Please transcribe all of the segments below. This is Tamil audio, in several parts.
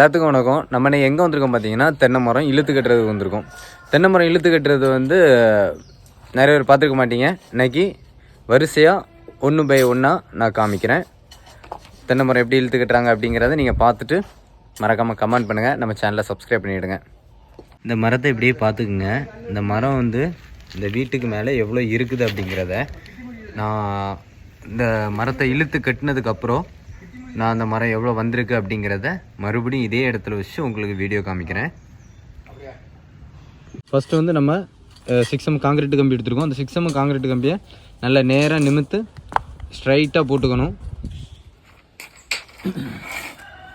எல்லாத்துக்கும் வணக்கம். நம்ம எங்கே வந்திருக்கோம் பார்த்தீங்கன்னா, தென்னை மரம் இழுத்து கட்டுறதுக்கு வந்திருக்கோம். தென்னை மரம் இழுத்து கட்டுறது வந்து நிறைய பேர் பார்த்துருக்க மாட்டீங்க. இன்றைக்கி வரிசையாக 1/1 நான் காமிக்கிறேன். தென்னை மரம் எப்படி இழுத்து கட்டுறாங்க அப்படிங்கிறத நீங்கள் பார்த்துட்டு மறக்காமல் கமெண்ட் பண்ணுங்கள். நம்ம சேனலை சப்ஸ்கிரைப் பண்ணிவிடுங்க. இந்த மரத்தை இப்படியே பார்த்துக்குங்க. இந்த மரம் வந்து இந்த வீட்டுக்கு மேலே எவ்வளோ இருக்குது அப்படிங்கிறத நான் இந்த மரத்தை இழுத்து கட்டினதுக்கப்புறம் நான் அந்த மரம் எவ்வளோ வந்திருக்கு அப்படிங்கிறத மறுபடியும் இதே இடத்துல வச்சு உங்களுக்கு வீடியோ காமிக்கிறேன். ஃபஸ்ட்டு வந்து நம்ம 6M காங்கிரீட் கம்பி எடுத்துருக்கோம். அந்த 6M காங்கிரீட் கம்பியை நல்லா நேராக நிமித்து ஸ்ட்ரைட்டாக போட்டுக்கணும்.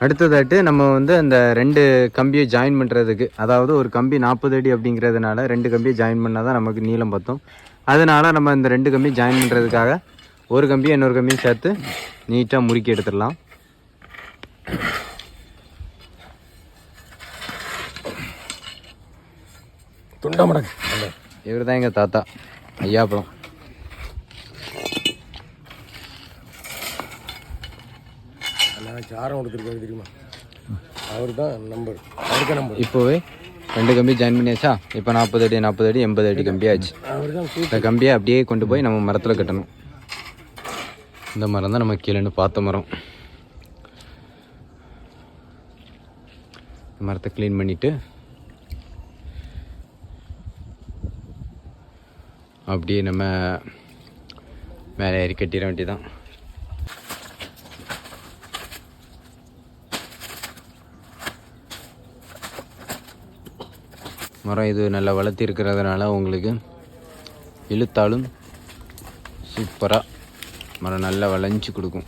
அடுத்ததாட்டு நம்ம வந்து அந்த 2 கம்பியை ஜாயின் பண்ணுறதுக்கு, அதாவது ஒரு கம்பி 40 அடி அப்படிங்கிறதுனால 2 கம்பியை ஜாயின் பண்ணால் தான் நமக்கு நீளம் பத்தும். அதனால் நம்ம இந்த 2 கம்பியை ஜாயின் பண்ணுறதுக்காக ஒரு கம்பியை இன்னொரு கம்பியும் சேர்த்து நீட்டாக முறுக்கி எடுத்துடலாம். இவர் தான் எங்கள் தாத்தா ஐயாப்புறம். தெரியுமா? அவர் தான் நம்பர். இப்போவே 2 கம்பி ஜாயின் பண்ணியாச்சா? இப்போ 40 அடி 40 அடி 80 அடி கம்பி ஆச்சு. இந்த கம்பியை அப்படியே கொண்டு போய் நம்ம மரத்தில் கட்டணும். இந்த மரம் தான் நம்ம கீழேன்னு பார்த்த மரம். மரத்தை க்ளீன் பண்ணிவிட்டு அப்படியே நம்ம மேலே ஏறி கட்டிட வேண்டியதான். மரம் இது நல்லா வளர்த்தி இருக்கிறதுனால உங்களுக்கு இழுத்தாலும் சூப்பராக மரம் நல்லா வளைஞ்சி கொடுக்கும்.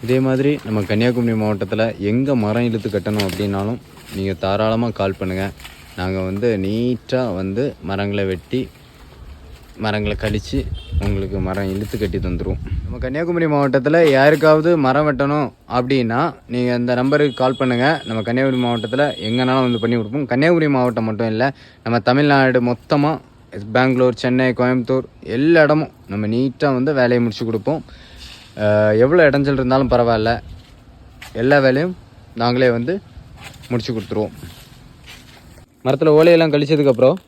இதே மாதிரி நம்ம கன்னியாகுமரி மாவட்டத்தில் எங்கே மரம் இழுத்து கட்டணும் அப்படின்னாலும் நீங்கள் தாராளமாக கால் பண்ணுங்கள். நாங்கள் வந்து நீட்டாக வந்து மரங்களை வெட்டி மரங்களை கழித்து உங்களுக்கு மரம் இழுத்து கட்டி தந்துடுவோம். நம்ம கன்னியாகுமரி மாவட்டத்தில் யாருக்காவது மரம் வெட்டணும் அப்படின்னா நீங்கள் அந்த நம்பருக்கு கால் பண்ணுங்கள். நம்ம கன்னியாகுமரி மாவட்டத்தில் எங்கேனாலும் வந்து பண்ணி கொடுப்போம். கன்னியாகுமரி மாவட்டம் மட்டும் இல்லை, நம்ம தமிழ்நாடு மொத்தமாக பெங்களூர், சென்னை, கோயம்புத்தூர் எல்லா இடமும் நம்ம நீட்டாக வந்து வேலையை முடிச்சு கொடுப்போம். எவ்வளோ இடைஞ்சல் இருந்தாலும் பரவாயில்ல, எல்லா வேலையும் நாங்களே வந்து முடிச்சு கொடுத்துருவோம். மரத்தில் ஓலையெல்லாம் கழிச்சதுக்கப்புறம்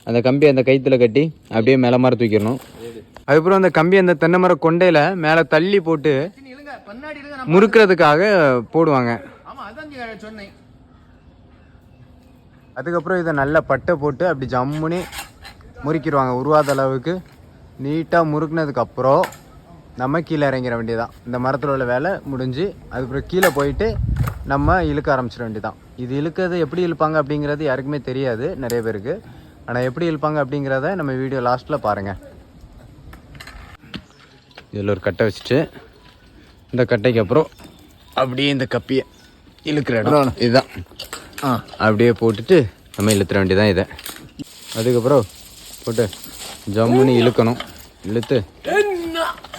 அந்த கம்பியை அந்த கயிற்றுல கட்டி அப்படியே மேலே மரம் தூக்கிடணும். அதுக்கப்புறம் அந்த கம்பி அந்த தென்னை மர கொண்டையில் மேலே தள்ளி போட்டு முறுக்கிறதுக்காக போடுவாங்க. அதுக்கப்புறம் இதை நல்லா பட்டை போட்டு அப்படி ஜம்முனி முறுக்கிடுவாங்க. உருவாத அளவுக்கு நீட்டாக முறுக்குனதுக்கப்புறம் நம்ம கீழே இறங்கிட வேண்டியதான். இந்த மரத்தில் உள்ள வேலை முடிஞ்சு அதுக்கப்புறம் கீழே போயிட்டு நம்ம இழுக்க ஆரம்பிச்சிட வேண்டியதான். இது இழுக்கிறது எப்படி இழுப்பாங்க அப்படிங்கிறது யாருக்குமே தெரியாது நிறைய பேருக்கு. ஆனால் எப்படி இழுப்பாங்க அப்படிங்கிறத நம்ம வீடியோ லாஸ்ட்டில் பாருங்கள். இதில் ஒரு கட்டை வச்சுட்டு இந்த கட்டைக்கு அப்புறம் அப்படியே இந்த கப்பியை இழுக்கிற இடம் இதுதான். அப்படியே போட்டுட்டு நம்ம இழுத்துற வேண்டியதான் இதை. அதுக்கப்புறம் போட்டு ஜம்முன்னு இழுக்கணும். இழுத்து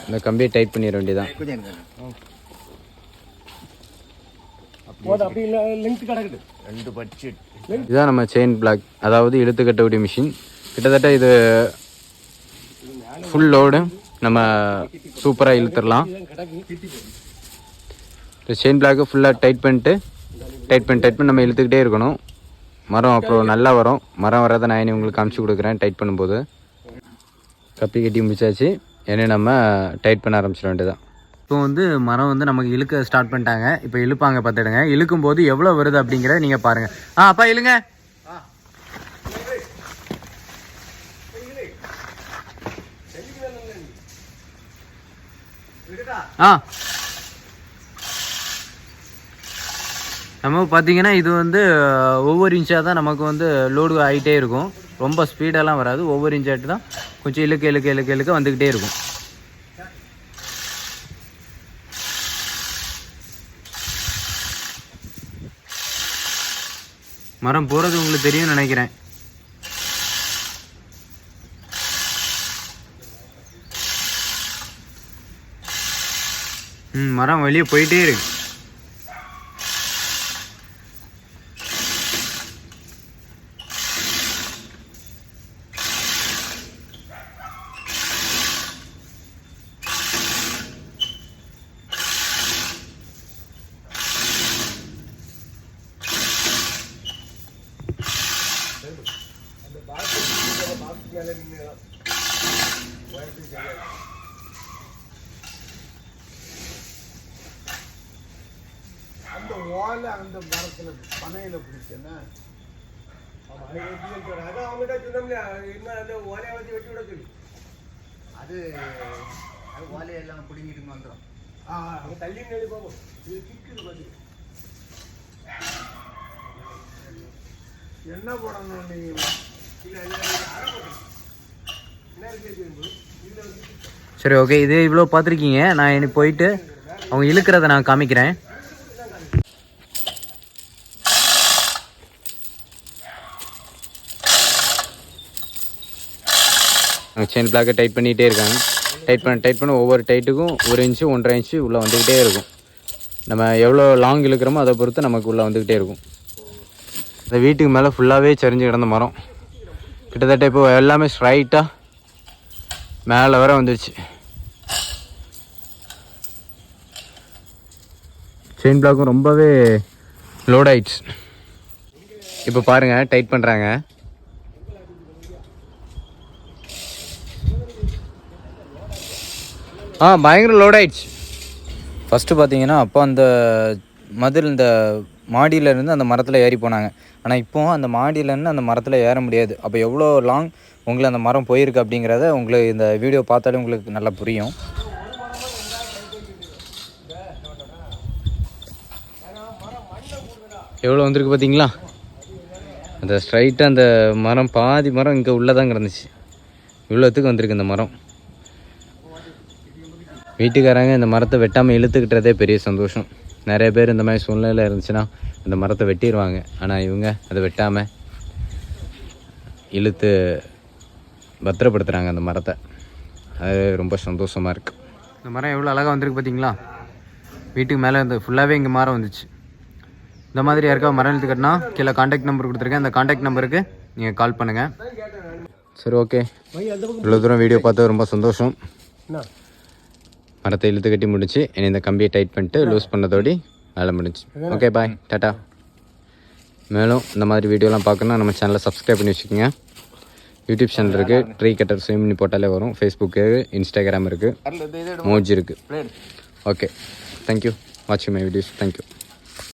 இந்த கம்பியை டைட் பண்ணிட வேண்டியதான். இதுதான் நம்ம செயின் பிளாக், அதாவது இழுத்து கட்டக்கூடிய மிஷின். கிட்டத்தட்ட இது ஃபுல் லோடு நம்ம சூப்பராக இழுத்துடலாம். இந்த செயின் பிளாக்கு ஃபுல்லாக டைட் பண்ணி நம்ம இழுத்துக்கிட்டே இருக்கணும். மரம் அப்புறம் நல்லா வரும். மரம் வராத நான் இனி உங்களுக்கு காமிச்சு கொடுக்குறேன். டைட் பண்ணும்போது கப்பி கட்டி முடிச்சாச்சு. ஏன்னா நம்ம டைட் பண்ண ஆரம்பிச்சிட வேண்டியதான். இப்போ வந்து மரம் வந்து நமக்கு இழுக்க ஸ்டார்ட் பண்ணிட்டாங்க. இப்போ இழுப்பாங்க பார்த்துடுங்க. இழுக்கும் போது எவ்வளோ வருது அப்படிங்கிறத நீங்கள் பாருங்கள். அப்பா இழுங்க. நம்ம பார்த்தீங்கன்னா இது வந்து ஒவ்வொரு இன்ச்சாக தான் நமக்கு வந்து லோடு ஆகிட்டே இருக்கும். ரொம்ப ஸ்பீடெல்லாம் வராது. ஒவ்வொரு இன்ச்சாட்டு தான் கொஞ்சம் இழுக்க வந்துக்கிட்டே இருக்கும். மரம் போகிறது உங்களுக்கு தெரியும்னு நினைக்கிறேன். மரம் வெளியே போயிட்டே இருக்கு. ஓலை அந்த மரத்தில் பனையில் பிடிச்சேன்னா அதான் அவங்ககிட்ட சொன்னோம்ல இன்னும் அந்த ஓலையை வச்சு வெட்டி விட சொல்லி அது ஓலையெல்லாம் பிடிங்கிட்டு வந்துடும். அவங்க தள்ளி நெளி போகும். இது கிக்குது பார்த்து என்ன போடணும் நீங்கள்? இல்லை என்ன இருக்கு சரி ஓகே, இது இவ்வளோ பார்த்துருக்கீங்க. நான் இனி போயிட்டு அவங்க இழுக்கிறத நான் காமிக்கிறேன். செயின் பிளாக்கை டைட் பண்ணிகிட்டே இருக்காங்க. டைட் பண்ண ஒவ்வொரு டைட்டுக்கும் 1 இன்ச்சு 1.5 இன்ச்சு உள்ளே வந்துக்கிட்டே இருக்கும். நம்ம எவ்வளோ லாங் இழுக்கிறோமோ அதை பொறுத்து நமக்கு உள்ளே வந்துக்கிட்டே இருக்கும். இந்த வீட்டுக்கு மேலே ஃபுல்லாகவே சரிஞ்சு கிடந்த மரம் கிட்டத்தட்ட இப்போ எல்லாமே ஸ்ட்ரைட்டாக மேலே வர வந்துடுச்சு. செயின் பிளாக்கும் ரொம்பவே லோட் ஆயிடுச்சு. இப்போ பாருங்கள், டைட் பண்ணுறாங்க. பயங்கர லோட் ஆயிடுச்சு. ஃபஸ்ட்டு பார்த்தீங்கன்னா அப்போ அந்த மதில் இந்த மாடியிலேருந்து அந்த மரத்தில் ஏறி போனாங்க. ஆனால் இப்போது அந்த மாடியிலேருந்து அந்த மரத்தில் ஏற முடியாது. அப்போ எவ்வளோ லாங் உங்களுக்கு அந்த மரம் போயிருக்கு அப்படிங்கிறத உங்களுக்கு இந்த வீடியோ பார்த்தாலே உங்களுக்கு நல்லா புரியும். எவ்வளோ வந்திருக்கு பார்த்தீங்களா? அந்த ஸ்ட்ரைட்டாக அந்த மரம் பாதி மரம் இங்கே உள்ளே தான் கிடந்துச்சு. இவ்வளோத்துக்கு வந்திருக்கு இந்த மரம். வீட்டுக்காரங்க இந்த மரத்தை வெட்டாமல் இழுத்துக்கிட்டதே பெரிய சந்தோஷம். நிறைய பேர் இந்த மாதிரி சூழ்நிலை இருந்துச்சுன்னா அந்த மரத்தை வெட்டிடுவாங்க. ஆனால் இவங்க அதை வெட்டாமல் இழுத்து பத்திரப்படுத்துகிறாங்க அந்த மரத்தை. அது ரொம்ப சந்தோஷமாக இருக்குது. இந்த மரம் எவ்வளோ அழகாக வந்திருக்கு பார்த்தீங்களா? வீட்டுக்கு மேலே இந்த ஃபுல்லாகவே இங்கே மரம் வந்துச்சு. இந்த மாதிரி யாருக்காவது மரம் இழுத்து கட்டினா கீழே காண்டாக்ட் நம்பர் கொடுத்துருக்கேன். அந்த காண்டாக்ட் நம்பருக்கு நீங்கள் கால் பண்ணுங்கள். சரி ஓகே, இவ்வளோ தூரம் வீடியோ பார்த்து ரொம்ப சந்தோஷம். மரத்தை இழுத்து கட்டி முடிச்சு இனி இந்த கம்பியை டைட் பண்ணிட்டு லூஸ் பண்ணதோடி வேலை முடிச்சு. Okay bye, tata. மேலும் இந்த மாதிரி வீடியோலாம் பார்க்கணுன்னா நம்ம சேனலை சப்ஸ்கிரைப் பண்ணி வச்சுக்கோங்க. யூடியூப் சேனல் இருக்குது, ட்ரீ கட்டர் ஸ்விம்னி போட்டாலே வரும். ஃபேஸ்புக்கு, இன்ஸ்டாகிராம் இருக்குது, மோஜி இருக்குது. ஓகே, தேங்க்யூ வாட்சிங் மை வீடியோஸ். தேங்க்யூ.